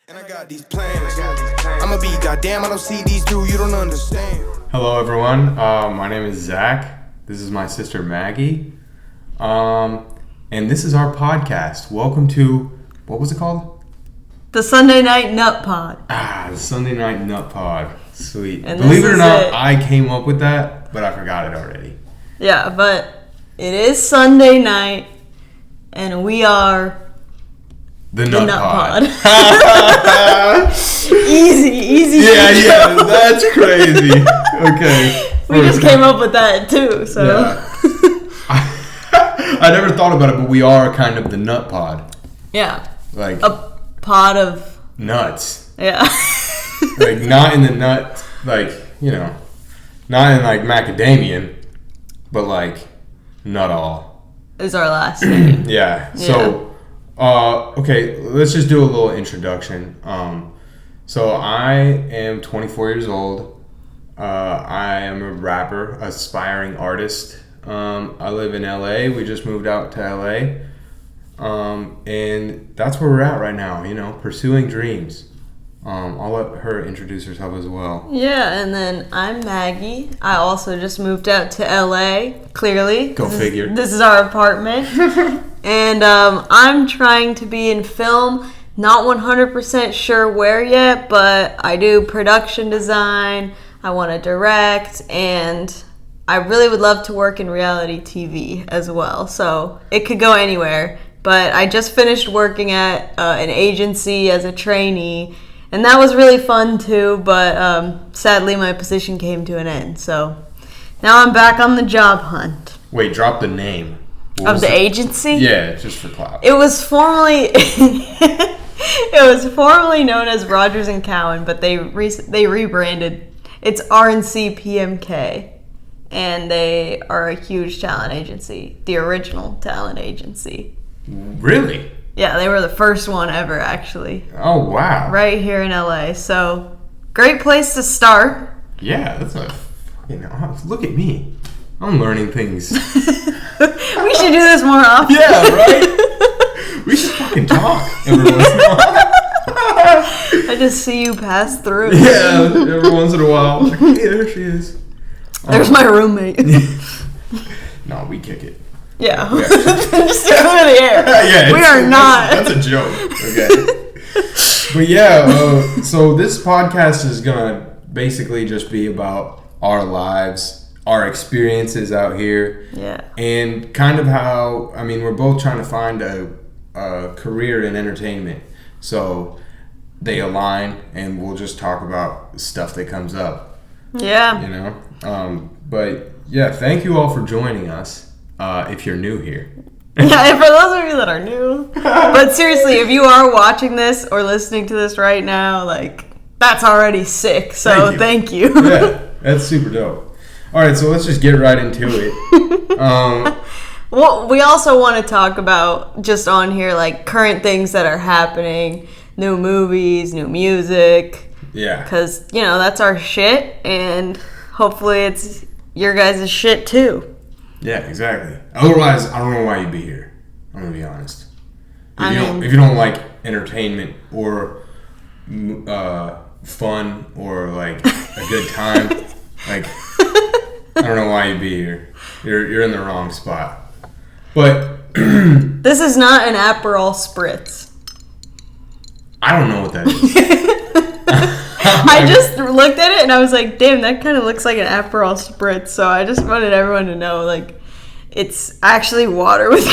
And I got these plans. I'ma be goddamn, I don't see these through, you don't understand. Hello everyone, my name is Zach. This is my sister Maggie. And this is our podcast. Welcome to, what was it called? The Sunday Night Nut Pod. The Sunday Night Nut Pod. Sweet. And Believe it or not, I came up with that, but I forgot it already. Yeah, but it is Sunday night, and we are The Nut Pod. Easy. Yeah, that's crazy. Okay. We just came up with that too, so. Yeah. I never thought about it, but we are kind of the Nut Pod. Yeah. Like a pod of nuts. Yeah. Like not in the nut, like, you know, not in like macadamian, but like nut all. Is our last name. Yeah. So, okay, let's just do a little introduction. So I am 24 years old. I am a rapper, aspiring artist. I live in LA. We just moved out to LA. And that's where we're at right now, you know, pursuing dreams. I'll let her introduce herself as well. Yeah, and then I'm Maggie. I also just moved out to LA, clearly. Go figure. This is our apartment. And I'm trying to be in film. Not 100% sure where yet, but I do production design. I want to direct, and I really would love to work in reality TV as well. So it could go anywhere. But I just finished working at an agency as a trainee, and that was really fun too, but sadly my position came to an end. So now I'm back on the job hunt. Wait, drop the name. Of the agency? Yeah, just for clout. It was formerly known as Rogers and Cowan, but they rebranded. It's RNC PMK, and they are a huge talent agency, the original talent agency. Really? Yeah, they were the first one ever, actually. Oh, wow. Right here in LA. So, great place to start. Yeah, that's a fucking... Look at me. I'm learning things. We should do this more often. Yeah, right? We should fucking talk every once in a while. I just see you pass through. Yeah, every once in a while. Like, hey, there she is. There's my roommate. No, we kick it. Yeah. Just throw it in the air. Yeah, we are not. That's a joke. Okay. But yeah, so this podcast is going to basically just be about our lives, our experiences out here. Yeah. And kind of how, I mean, we're both trying to find a career in entertainment. So they align, and we'll just talk about stuff that comes up. Yeah. You know? But yeah, thank you all for joining us. If you're new here. Yeah, for those of you that are new. But seriously, if you are watching this or listening to this right now, like, that's already sick. So thank you. Yeah, that's super dope. All right, so let's just get right into it. Well, we also want to talk about, just on here, like, current things that are happening, new movies, new music. Yeah. Because, you know, that's our shit, and hopefully it's your guys' shit, too. Yeah, exactly. Otherwise, I don't know why you'd be here. I'm going to be honest. If you don't like entertainment or fun or, like, a good time, like, I don't know why you'd be here. You're in the wrong spot. But this is not an Aperol Spritz. I don't know what that is. I just looked at it and I was like, damn, that kind of looks like an Aperol Spritz. So I just wanted everyone to know, like, it's actually water with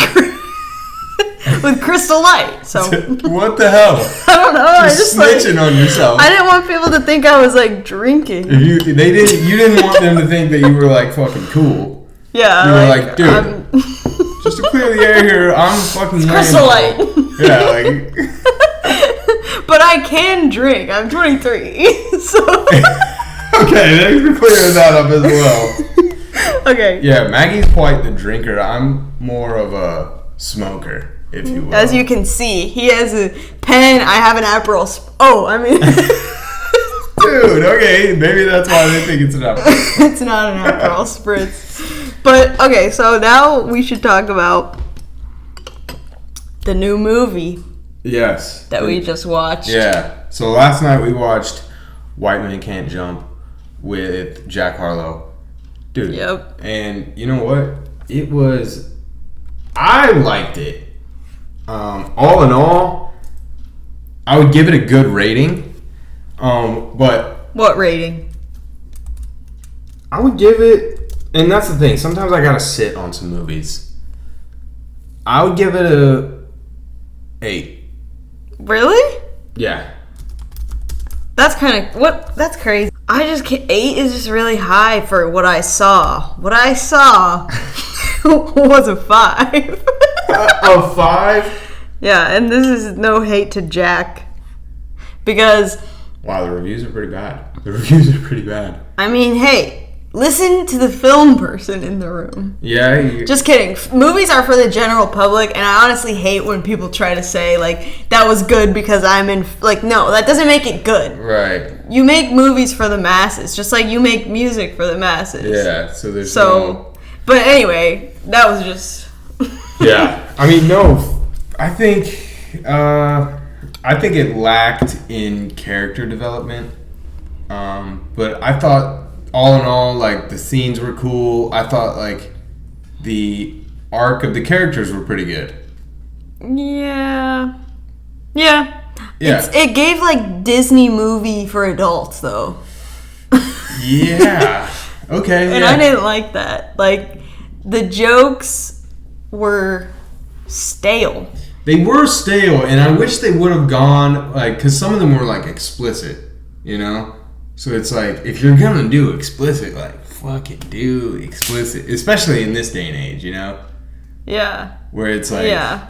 Crystal Light. So what the hell? I don't know. I just snitching on yourself. I didn't want people to think I was like drinking. You didn't want them to think that you were like fucking cool. Yeah. You were like, dude, just to clear the air here, I'm fucking Crystal Light. Yeah, like. But I can drink. I'm 23. So. Okay, thanks for clearing that up as well. Okay. Yeah, Maggie's quite the drinker. I'm more of a smoker, if you will. As you can see, he has a pen. I have an Aperol. Dude, okay, maybe that's why they think it's an Aperol. It's not an Aperol Spritz. But, okay, so now we should talk about the new movie. Yes. that we just watched. Yeah. So last night we watched White Man Can't Jump with Jack Harlow. Dude. Yep. And you know what? I liked it. All in all, I would give it a good rating. But What rating? I would give it, and that's the thing, sometimes I gotta sit on some movies. I would give it a 8. Really? Yeah. That's that's crazy. I just can't, 8 is just really high for what I saw. What I saw was a 5. A 5? Yeah, and this is no hate to Jack. Because, Wow, the reviews are pretty bad. I mean, hey, listen to the film person in the room. Yeah. Just kidding. Movies are for the general public, and I honestly hate when people try to say, like, that was good because I'm in... Like, no, that doesn't make it good. Right. You make movies for the masses, just like you make music for the masses. Yeah, so there's no... But anyway, that was just... Yeah. I mean, no, I think it lacked in character development. But I thought, all in all, like, the scenes were cool. I thought, like, the arc of the characters were pretty good. Yeah. It gave, like, Disney movie for adults, though. Yeah. Okay. And I didn't like that. Like, the jokes were stale. They were stale, and I wish they would have gone, like, because some of them were, like, explicit, you know? So it's like, if you're gonna do explicit, like, fucking do explicit. Especially in this day and age, you know? Yeah. Where it's like, Yeah.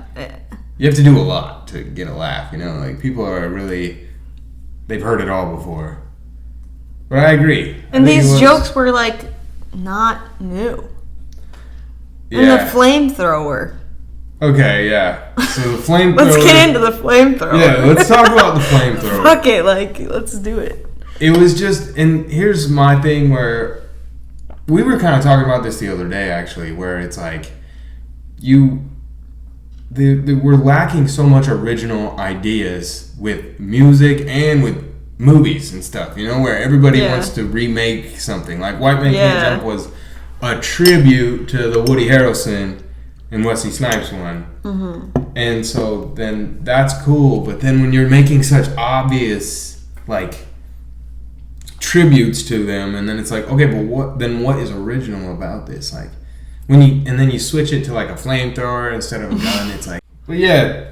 you have to do a lot to get a laugh, you know? Like, people are really, they've heard it all before. But I agree. And these jokes were, like, not new. And Yeah. the flamethrower. Okay, yeah. So the flamethrower. Let's get into the flamethrower. Yeah, let's talk about the flamethrower. Fuck it, like, let's do it. It was just, and here's my thing where we were kind of talking about this the other day, actually, where it's like we're lacking so much original ideas with music and with movies and stuff, you know, where everybody wants to remake something. Like White Man Can't Jump was a tribute to the Woody Harrelson and Wesley Snipes one. Mm-hmm. And so then that's cool, but then when you're making such obvious, like, tributes to them, and then it's like, okay, but what is original about this? Like, and then you switch it to, like, a flamethrower instead of a gun. It's like, but yeah,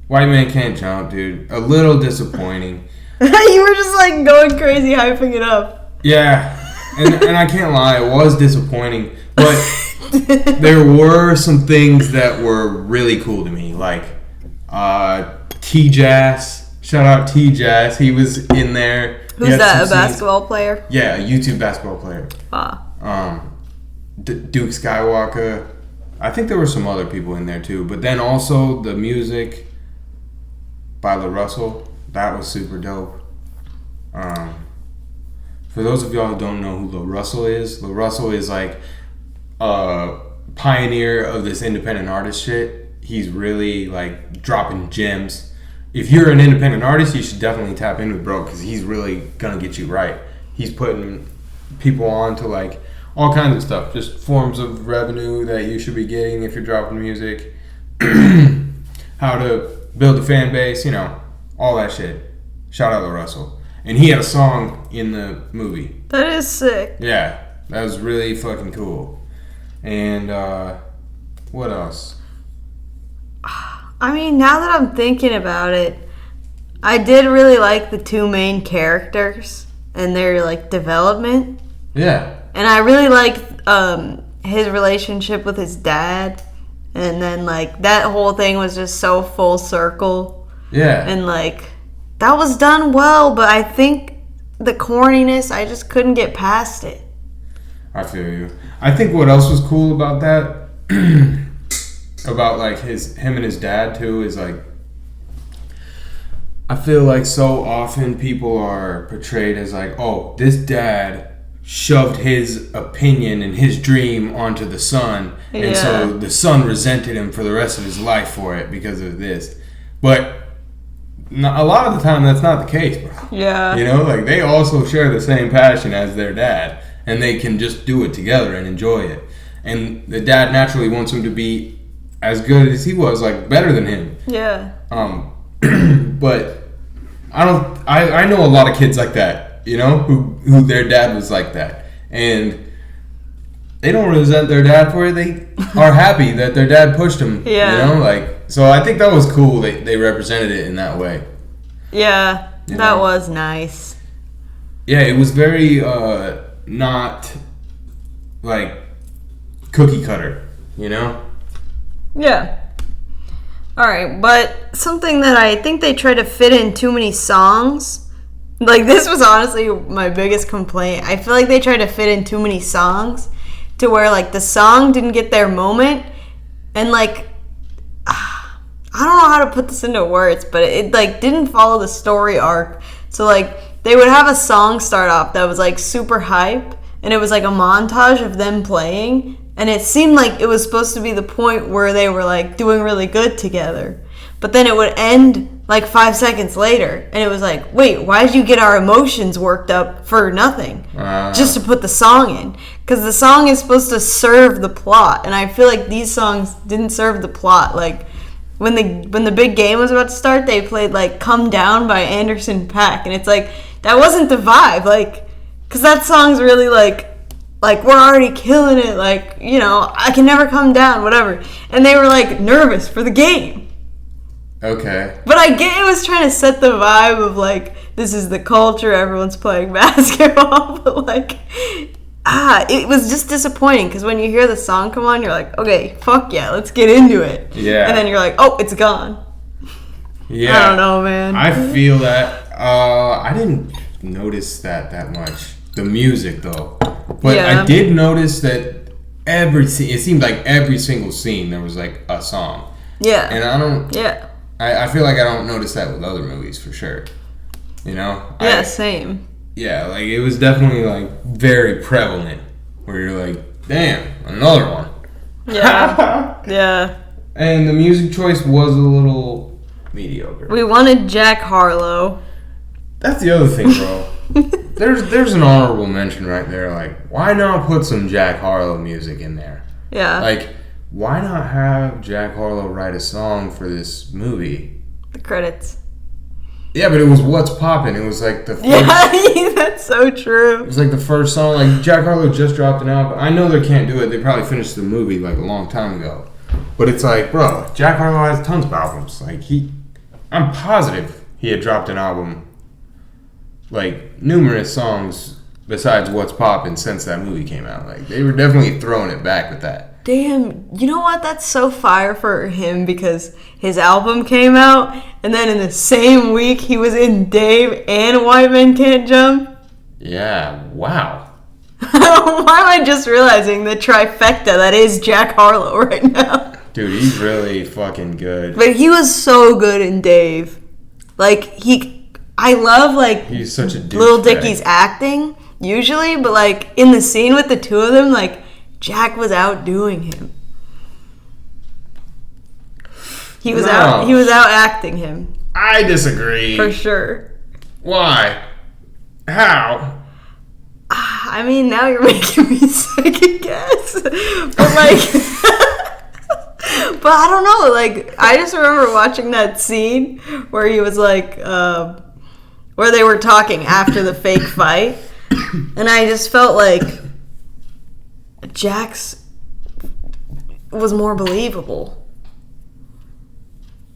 White Man Can't Jump, dude. A little disappointing. You were just, like, going crazy hyping it up. Yeah, and I can't lie, it was disappointing, but there were some things that were really cool to me, like T-Jazz. Shout out T-Jazz. He was in there. Who's that, a basketball player? Yeah, a YouTube basketball player. Ah. Duke Skywalker. I think there were some other people in there too. But then also the music by La Russell. That was super dope. For those of y'all who don't know who La Russell is like a pioneer of this independent artist shit. He's really, like, dropping gems. If you're an independent artist, you should definitely tap in with bro, because he's really gonna get you right. He's putting people on to, like, all kinds of stuff, just forms of revenue that you should be getting if you're dropping music, how to build a fan base, you know, all that shit. Shout out to Russell. And he had a song in the movie. That is sick. Yeah, that was really fucking cool. And what else? I mean, now that I'm thinking about it, I did really like the two main characters and their, like, development. Yeah. And I really liked his relationship with his dad. And then, like, that whole thing was just so full circle. Yeah. And, like, that was done well, but I think the corniness, I just couldn't get past it. I feel you. I think what else was cool about that, about, like, him and his dad too, is, like, I feel like so often people are portrayed as, like, oh, this dad shoved his opinion and his dream onto the son, and so the son resented him for the rest of his life for it because of this. But a lot of the time that's not the case, bro. Yeah. You know, like they also share the same passion as their dad, and they can just do it together and enjoy it. And the dad naturally wants him to be as good as he was, like better than him. Yeah. But I know a lot of kids like that, you know, who their dad was like that, and they don't resent their dad for it. They are happy that their dad pushed them. Yeah. You know, like, so I think that was cool. They represented it in that way. Yeah, You that know? was nice. Yeah, it was very not like cookie cutter, you know? Yeah. Alright, but something that I think they try to fit in too many songs. Like, this was honestly my biggest complaint. I feel like they tried to fit in too many songs to where, like, the song didn't get their moment. And, like, I don't know how to put this into words, but it, like, didn't follow the story arc. So, like, they would have a song start off that was, like, super hype. And it was, like, a montage of them playing. And it seemed like it was supposed to be the point where they were, like, doing really good together. But then it would end, like, 5 seconds later. And it was like, wait, why did you get our emotions worked up for nothing? Just to put the song in. Because the song is supposed to serve the plot. And I feel like these songs didn't serve the plot. Like, when the big game was about to start, they played, like, Come Down by Anderson .Paak. And it's like, that wasn't the vibe. Like, because that song's really, like, we're already killing it, like, you know, I can never come down, whatever. And they were, like, nervous for the game. Okay. But I get it was trying to set the vibe of, like, this is the culture, everyone's playing basketball. But, like, it was just disappointing. Because when you hear the song come on, you're like, okay, fuck yeah, let's get into it. Yeah. And then you're like, oh, it's gone. Yeah. I don't know, man. I feel that. I didn't notice that much. The music, though. But Yeah. I did notice that it seemed like every single scene there was like a song. Yeah. And I don't. Yeah. I feel like I don't notice that with other movies for sure. You know? Yeah, same. Yeah, like it was definitely like very prevalent where you're like, damn, another one. Yeah. Yeah. And the music choice was a little mediocre. We wanted Jack Harlow. That's the other thing, bro. There's an honorable mention right there. Like, why not put some Jack Harlow music in there? Yeah. Like, why not have Jack Harlow write a song for this movie? The credits. Yeah, but it was What's Poppin'. It was like the first... Yeah, that's so true. It was like the first song. Like, Jack Harlow just dropped an album. I know they can't do it. They probably finished the movie like a long time ago. But it's like, bro, Jack Harlow has tons of albums. Like, I'm positive he had dropped an album, like, numerous songs besides What's Poppin' since that movie came out. Like, they were definitely throwing it back with that. Damn, you know what? That's so fire for him because his album came out, and then in the same week he was in Dave and White Men Can't Jump. Yeah, wow. Why am I just realizing the trifecta that is Jack Harlow right now? Dude, he's really fucking good. But he was so good in Dave. Like, I love, like, He's such a Lil douchebag. Dicky's acting, usually, but, like, in the scene with the two of them, like, Jack was outdoing him. He was out acting him. I disagree. For sure. Why? How? I mean, now you're making me second guess. But, like, but I don't know. Like, I just remember watching that scene where he was like, where they were talking after the fake fight. And I just felt like Jack's was more believable.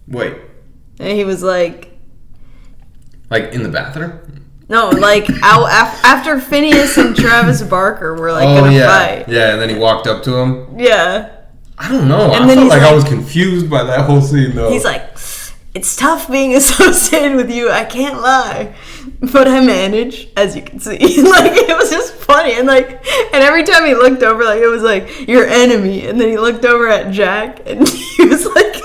Wait. And he was like in the bathroom? no, like out after Phineas and Travis Barker were like gonna fight. Yeah, and then he walked up to him. Yeah. I don't know. And I then felt he's like I like- was confused by that whole scene though. He's like, it's tough being associated with you, I can't lie. But I manage, as you can see. Like, it was just funny. And every time he looked over, like, it was like, your enemy. And then he looked over at Jack, and he was like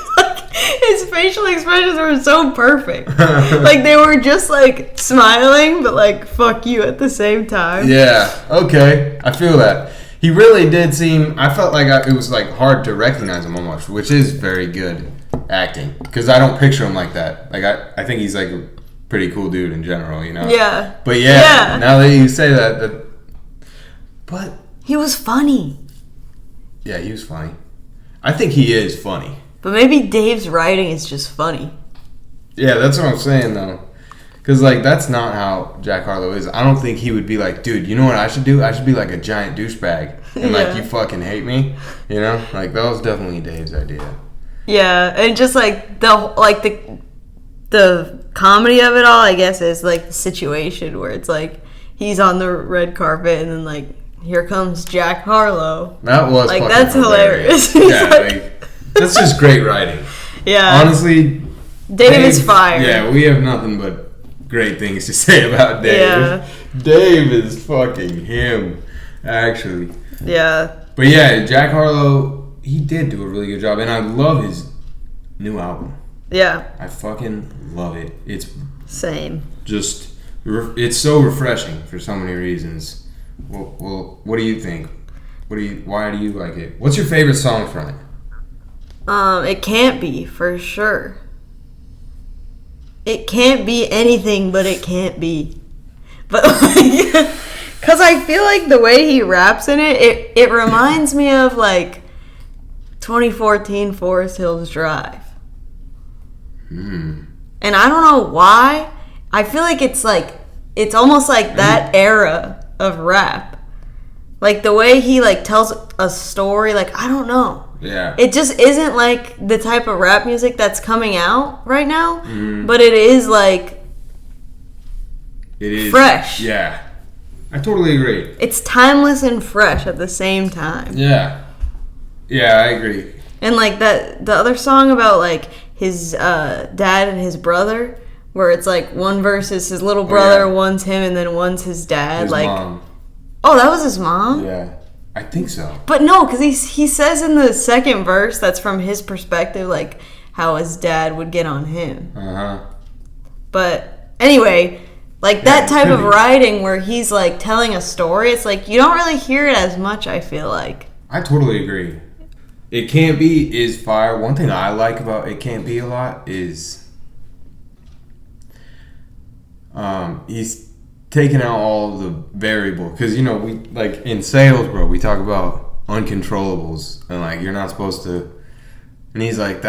his facial expressions were so perfect. Like, they were just, like, smiling, but, like, fuck you at the same time. Yeah, okay. I feel that. He really did seem... I felt like it was, like, hard to recognize him almost, which is very good. acting, because I don't picture him like that. Like I think he's like a pretty cool dude in general, you know. Yeah. But yeah. Now that you say that, but he was funny. Yeah, he was funny. I think he is funny. But maybe Dave's writing is just funny. Yeah, that's what I'm saying though. Because, like, that's not how Jack Harlow is. I don't think he would be like, dude, you know what I should do? I should be like a giant douchebag. And, like, you fucking hate me. You know? Like, that was definitely Dave's idea. Yeah, and just, like, the comedy of it all, I guess, is, like, the situation where it's, like, he's on the red carpet and then, like, here comes Jack Harlow. That was like, fucking that's hilarious. Yeah, like, that's just great writing. Yeah. Honestly, Dave is fire. Yeah, we have nothing but great things to say about Dave. Yeah. Dave is fucking him, actually. Yeah. But yeah, Jack Harlow, he did do a really good job, and I love his new album. Yeah. I fucking love it. It's same. Just, it's so refreshing for so many reasons. Well, what do you think? Why do you like it? What's your favorite song from it? It can't be, for sure. It can't be anything, but it can't be. But, like, because I feel like the way he raps in it reminds me of, like, 2014 Forest Hills Drive. And I don't know why. I feel like it's almost like that era of rap. Like, the way he, like, tells a story, like, I don't know. Yeah. It just isn't like the type of rap music that's coming out right now, but it is like fresh. Yeah. I totally agree. It's timeless and fresh at the same time. Yeah. Yeah, I agree. And like that the other song about like his dad and his brother, where it's like one verse is his little brother, one's him, and then one's his dad. His mom. Oh, that was his mom? Yeah. I think so. But no, because he says in the second verse that's from his perspective, like how his dad would get on him. But anyway, like that type of writing where he's like telling a story, it's like you don't really hear it as much, I feel like. I totally agree. It Can't Be is fire. One thing I like about It Can't Be a lot is he's taking out all of the variable, because you know we like in sales, bro, we talk about uncontrollables and like you're not supposed to, and he's like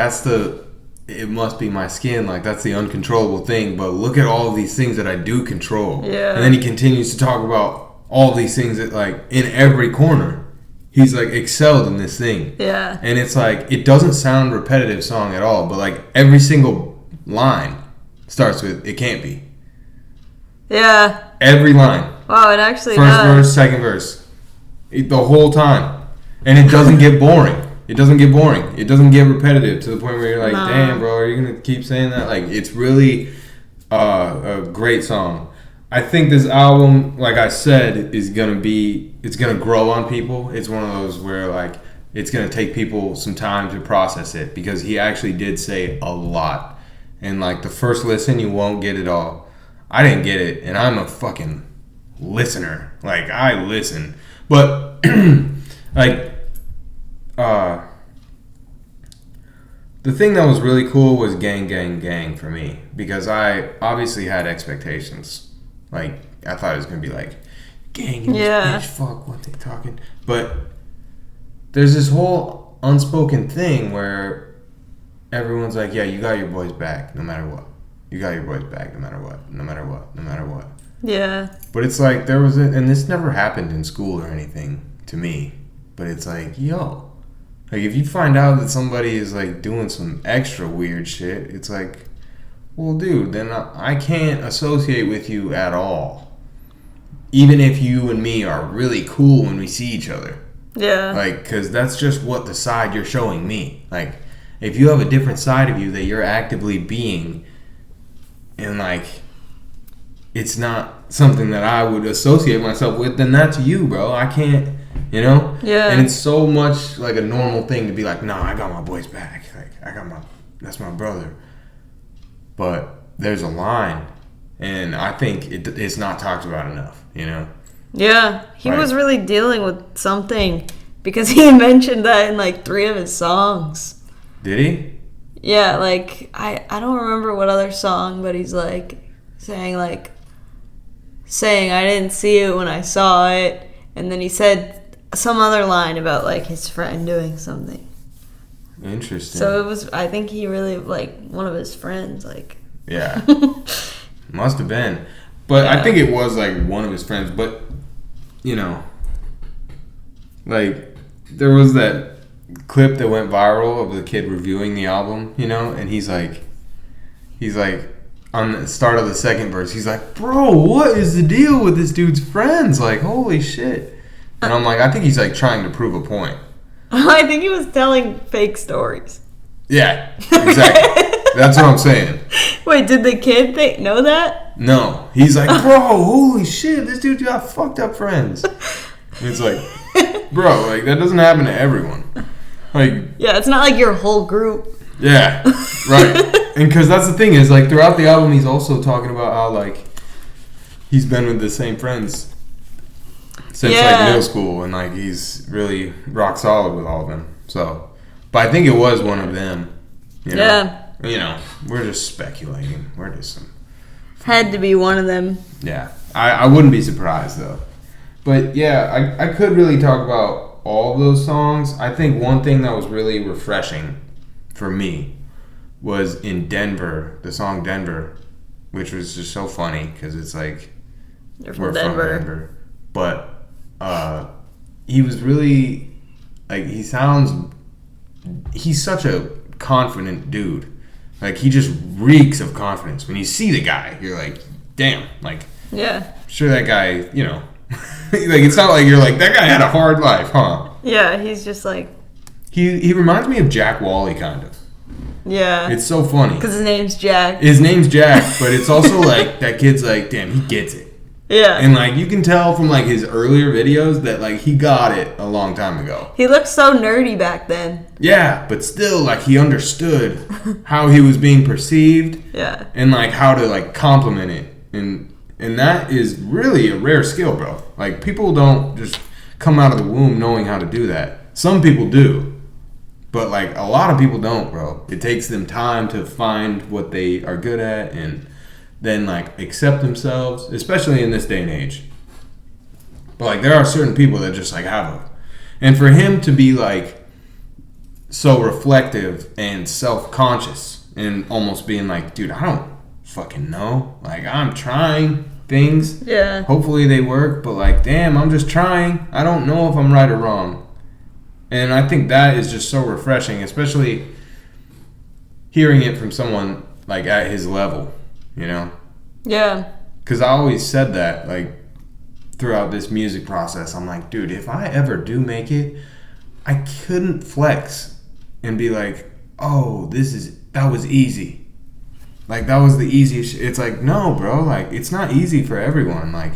it must be my skin, like that's the uncontrollable thing, but look at all of these things that I do control. Yeah. And then he continues to talk about all these things that like in every corner he's like excelled in this thing. Yeah. And it's like it doesn't sound repetitive song at all, but like every single line starts with "It can't be." Yeah. Every line. Wow, it actually First does. verse, second verse. The whole time. And it doesn't get boring. It doesn't get boring. It doesn't get repetitive to the point where you're like, damn, bro, are you going to keep saying that? Like, it's really a great song. I think this album, like I said, is going to be, it's going to grow on people. It's one of those where, like, it's going to take people some time to process it, because he actually did say a lot. And, like, the first listen, you won't get it all. I didn't get it, and I'm a fucking listener. Like, I listen. But, like, the thing that was really cool was Gang, Gang, Gang for me, because I obviously had expectations. Like, I thought it was going to be like, gang in this bitch, fuck, what they talking. But there's this whole unspoken thing where everyone's like, yeah, you got your boys back no matter what. You got your boys back no matter what, no matter what, no matter what. Yeah. But it's like there was and this never happened in school or anything to me, but it's like, yo, like if you find out that somebody is like doing some extra weird shit, it's like, well, dude, then I can't associate with you at all. Even if you and me are really cool when we see each other. Yeah. Like, because that's just what the side you're showing me. Like, if you have a different side of you that you're actively being, and like it's not something that I would associate myself with, then that's you, bro. I can't, you know? Yeah. And it's so much like a normal thing to be like, nah, I got my boys back. Like, that's my brother. But there's a line, and I think it's not talked about enough, you know? Yeah. He was really dealing with something, because he mentioned that in like 3 of his songs. Did he? Yeah, like, I don't remember what other song, but he's, like, saying I didn't see it when I saw it. And then he said some other line about, like, his friend doing something. Interesting. So it was, I think he really, like, one of his friends, like. Yeah. Must have been. But Yeah. I think it was, like, one of his friends. But, you know, like, there was that clip that went viral of the kid reviewing the album, you know, and he's like on the start of the second verse, he's like, bro, what is the deal with this dude's friends? Like, holy shit. And I'm like, I think he's like trying to prove a point. I think he was telling fake stories. Yeah, exactly. That's what I'm saying. Wait, did the kid know that? No, he's like, bro, holy shit, this dude got fucked up friends. And it's like, bro, like, that doesn't happen to everyone. Like, yeah, it's not like your whole group. Yeah, right. And because that's the thing is, like, throughout the album, he's also talking about how, like, he's been with the same friends since, like, middle school. And, like, he's really rock solid with all of them. So, but I think it was one of them. You know? Yeah. You know, we're just speculating. We're just some... Had to be one of them. Yeah. I wouldn't be surprised, though. But, yeah, I could really talk about all of those songs. I think one thing that was really refreshing for me was in Denver, the song Denver, which was just so funny because it's like You're from we're Denver. from Denver. But he was really like he's such a confident dude. Like he just reeks of confidence. When you see the guy, you're like, damn, like Yeah. sure that guy, you know. Like it's not like you're like that guy had a hard life, huh? Yeah, he's just like He reminds me of Jack Wally kind of. yeah. It's so funny. Because his name's Jack. His name's Jack, but it's also like that kid's like, damn, he gets it. Yeah. And like you can tell from like his earlier videos that like he got it a long time ago. He looked so nerdy back then. Yeah, but still like he understood how he was being perceived. Yeah. And like how to like compliment it. And that is really a rare skill, bro. Like people don't just come out of the womb knowing how to do that. Some people do. But like a lot of people don't, bro. It takes them time to find what they are good at and then like accept themselves, especially in this day and age. But like there are certain people that just like have it. And for him to be like so reflective and self-conscious and almost being like, dude, I don't fucking know. Like I'm trying things. Yeah. Hopefully they work, but like damn, I'm just trying. I don't know if I'm right or wrong. And I think that is just so refreshing, especially hearing it from someone like at his level, you know? Yeah. Because I always said that, like, throughout this music process. I'm like, dude, if I ever do make it, I couldn't flex and be like, oh, that was easy. Like, that was the easiest. It's like, no, bro. Like, it's not easy for everyone. Like,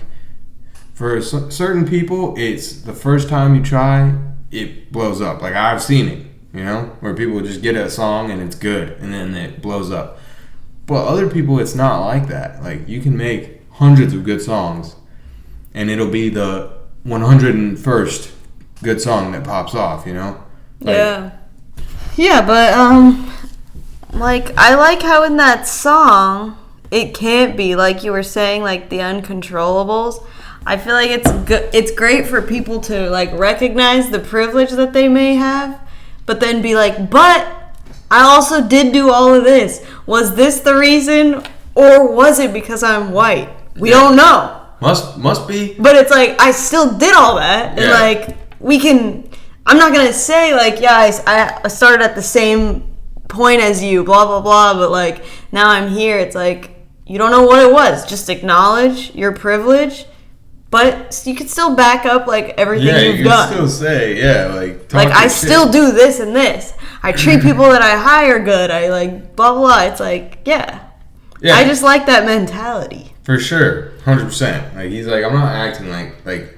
for certain people, it's the first time you try, it blows up. Like, I've seen it, you know, where people just get a song and it's good and then it blows up. But other people, it's not like that. Like, you can make hundreds of good songs and it'll be the 101st good song that pops off, you know? Like, yeah. Yeah, but, like, I like how in that song, it can't be, like you were saying, like, the uncontrollables. I feel like it's great for people to, like, recognize the privilege that they may have, but then be like, but I also did do all of this. Was this the reason, or was it because I'm white? We don't know. Must be. But it's like, I still did all that, and, like, we can... I'm not going to say, like, yeah, I started at the same point as you, blah, blah, blah, but, like, now I'm here. It's like, you don't know what it was. Just acknowledge your privilege. But you can still back up, like, everything you've done. Yeah, you can still say, yeah, like... Like, I still do this and this. I treat people that I hire good. I, like, blah, blah. It's like, yeah. I just like that mentality. For sure. 100%. Like, he's like, I'm not acting like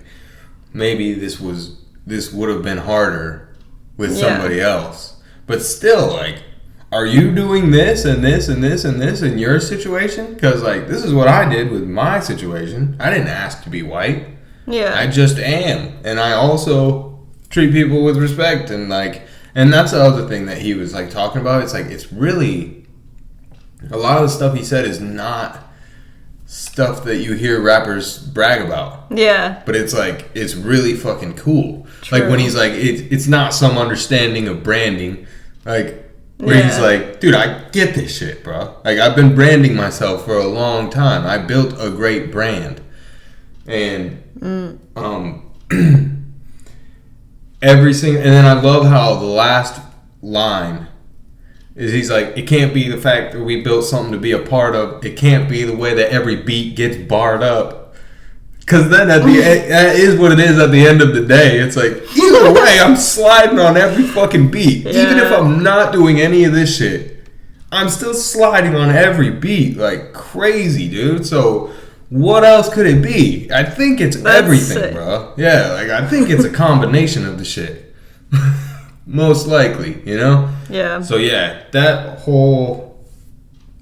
maybe this would have been harder with somebody else. But still, like, are you doing this and this and this and this in your situation? Because, like, this is what I did with my situation. I didn't ask to be white. Yeah. I just am. And I also treat people with respect and, like, And that's the other thing that he was like talking about. It's like it's really a lot of the stuff he said is not stuff that you hear rappers brag about. Yeah. But it's like it's really fucking cool. True. Like when he's like it's not some understanding of branding. Like where he's like, dude, I get this shit, bro. Like I've been branding myself for a long time. I built a great brand. And every single, and then I love how the last line is he's like, it can't be the fact that we built something to be a part of. It can't be the way that every beat gets barred up. Because then at the end, that is what it is at the end of the day. It's like, either way, I'm sliding on every fucking beat. Yeah. Even if I'm not doing any of this shit, I'm still sliding on every beat like crazy, dude. So what else could it be? I think it's everything, sick. bro. Yeah, like I think it's a combination of the shit. Most likely, you know? Yeah. So yeah, that whole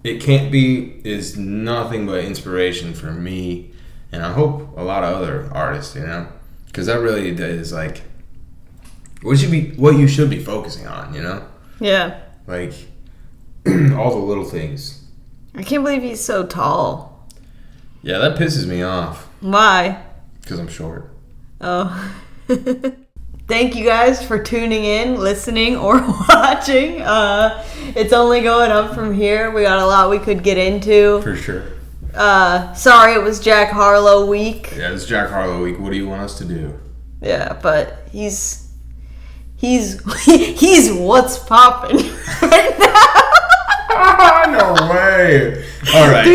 it can't be is nothing but inspiration for me, and I hope a lot of other artists, you know, because that really is like what you should be focusing on, you know? Yeah. Like all the little things. I can't believe he's so tall. Yeah, that pisses me off Why? because I'm short. Oh. Thank you guys for tuning in, listening, or watching. It's only going up from here. We got a lot we could get into. For sure. Sorry it was Jack Harlow week. Yeah, it's Jack Harlow week. What do you want us to do? Yeah, but he's what's popping right now. No way. All right.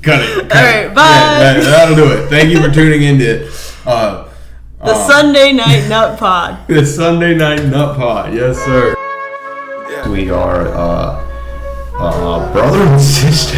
Cut it. All right, bye. Yeah, that'll do it. Thank you for tuning into The Sunday Night Nut Pod. the Sunday Night Nut Pod. Yes, sir. We are brother and sister.